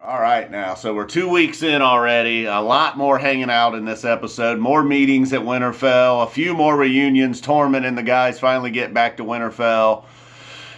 All right, now, so we're 2 weeks in already. A lot more hanging out in this episode. More meetings at Winterfell. A few more reunions. Tormund and the guys finally get back to Winterfell.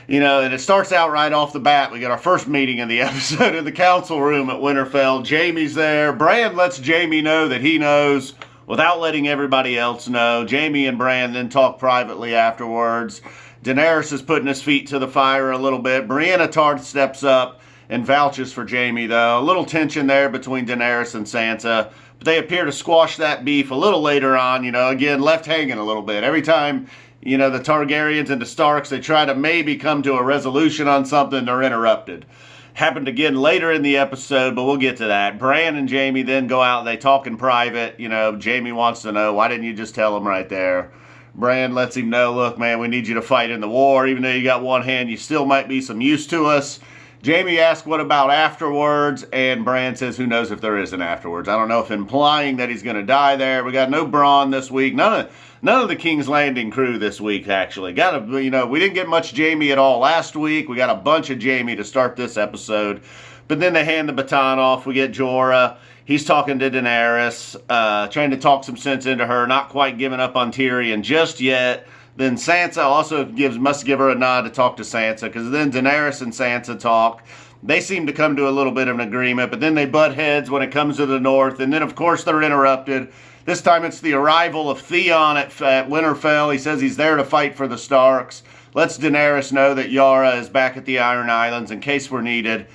And it starts out right off the bat. We got our first meeting in the episode in the council room at Winterfell. Jaime's there. Bran lets Jaime know that he knows without letting everybody else know. Jaime and Bran then talk privately afterwards. Daenerys is putting his feet to the fire a little bit. Brienne and Tyrion steps up and vouches for Jaime, though. A little tension there between Daenerys and Sansa. But they appear to squash that beef a little later on, again, left hanging a little bit. Every time, the Targaryens and the Starks, they try to maybe come to a resolution on something, they're interrupted. Happened again later in the episode, but we'll get to that. Bran and Jaime then go out and they talk in private. Jaime wants to know, why didn't you just tell him right there? Bran lets him know, look, man, we need you to fight in the war. Even though you got one hand, you still might be some use to us. Jaime asks, what about afterwards? And Bran says, who knows if there is an afterwards. I don't know if implying that he's going to die there. We got no Bronn this week. None of the King's Landing crew this week, actually. We didn't get much Jaime at all last week. We got a bunch of Jaime to start this episode. But then they hand the baton off. We get Jorah. He's talking to Daenerys, trying to talk some sense into her, not quite giving up on Tyrion just yet. Then Sansa also must give her a nod to talk to Sansa, because then Daenerys and Sansa talk. They seem to come to a little bit of an agreement, but then they butt heads when it comes to the north, and then of course they're interrupted. This time it's the arrival of Theon at Winterfell. He says he's there to fight for the Starks. Lets Daenerys know that Yara is back at the Iron Islands in case we're needed.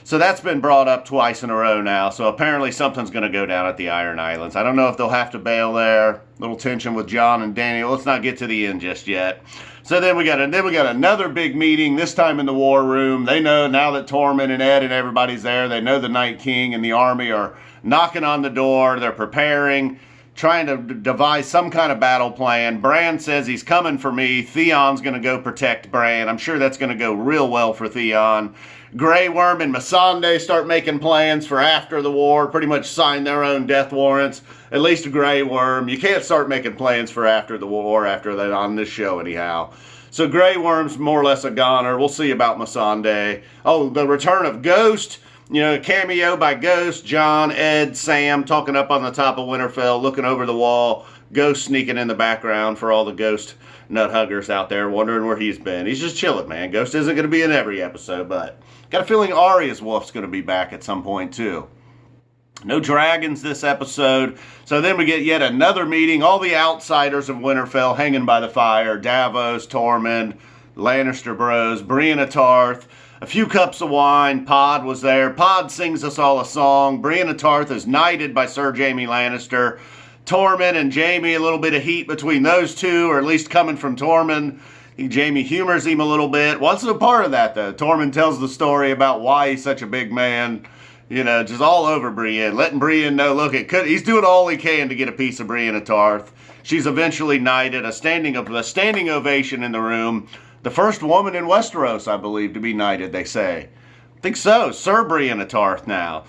So that's been brought up twice in a row now. So apparently something's going to go down at the Iron Islands. I don't know if they'll have to bail there. Little tension with Jon and Daniel. Let's not get to the end just yet. So then we got another big meeting, this time in the war room. They know now that Tormund and Ed and everybody's there. They know the Night King and the army are knocking on the door. They're preparing, trying to devise some kind of battle plan. Bran says he's coming for me. Theon's going to go protect Bran. I'm sure that's going to go real well for Theon. Grey Worm and Missandei start making plans for after the war, pretty much sign their own death warrants. At least Grey Worm. You can't start making plans for after the war after that on this show anyhow. So Grey Worm's more or less a goner. We'll see about Missandei. Oh, the return of Ghost. Cameo by Ghost, Jon, Ed, Sam talking up on the top of Winterfell, looking over the wall. Ghost sneaking in the background for all the Ghost nut huggers out there wondering where he's been. He's just chilling, man. Ghost isn't going to be in every episode, but got a feeling Arya's wolf's going to be back at some point too. No dragons this episode. So then we get yet another meeting. All the outsiders of Winterfell hanging by the fire. Davos, Tormund, Lannister bros, Brienne and Tyrion. A few cups of wine. Pod was there. Pod sings us all a song. Brienne and Tyrion is knighted by Sir Jaime Lannister. Tormund and Jaime, a little bit of heat between those two, or at least coming from Tormund. Jaime humors him a little bit. Wasn't a part of that, though. Tormund tells the story about why he's such a big man. Just all over Brienne. Letting Brienne know, look, he's doing all he can to get a piece of Brienne of Tarth. She's eventually knighted. A standing ovation in the room. The first woman in Westeros, I believe, to be knighted, they say. I think so. Sir Brienne of Tarth now.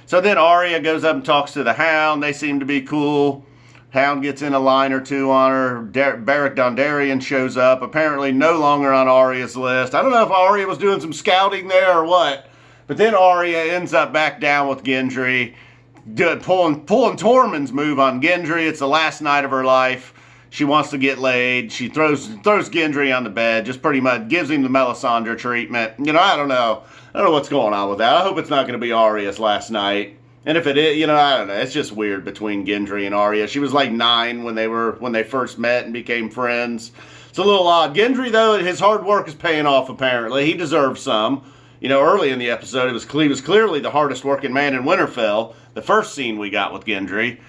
So then Arya goes up and talks to the Hound. They seem to be cool. Hound gets in a line or two on her. Beric Dondarrion shows up. Apparently no longer on Arya's list. I don't know if Arya was doing some scouting there or what. But then Arya ends up back down with Gendry. Pulling Tormund's move on Gendry. It's the last night of her life. She wants to get laid. She throws Gendry on the bed. Just pretty much gives him the Melisandre treatment. I don't know. I don't know what's going on with that. I hope it's not going to be Arya's last night. And if it is, I don't know. It's just weird between Gendry and Arya. She was like 9 when they first met and became friends. It's a little odd. Gendry, though, his hard work is paying off, apparently. He deserves some. Early in the episode, he was clearly the hardest working man in Winterfell. The first scene we got with Gendry.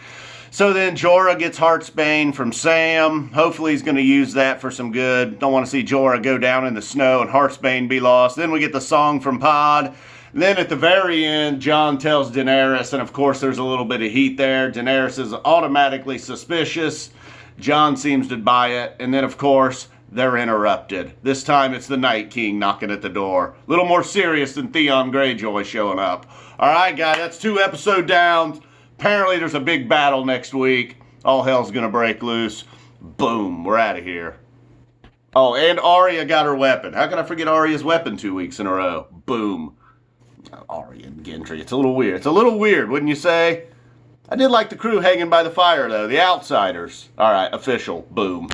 So then Jorah gets Heartsbane from Sam. Hopefully he's going to use that for some good. Don't want to see Jorah go down in the snow and Heartsbane be lost. Then we get the song from Pod. Then at the very end, Jon tells Daenerys, and of course there's a little bit of heat there. Daenerys is automatically suspicious. Jon seems to buy it. And then, of course, they're interrupted. This time it's the Night King knocking at the door. A little more serious than Theon Greyjoy showing up. All right, guys, that's 2 episode downs. Apparently there's a big battle next week. All hell's going to break loose. Boom, we're out of here. Oh, and Arya got her weapon. How can I forget Arya's weapon 2 weeks in a row? Boom. Arya and Gendry. It's a little weird. It's a little weird, wouldn't you say? I did like the crew hanging by the fire, though. The outsiders. All right, official. Boom.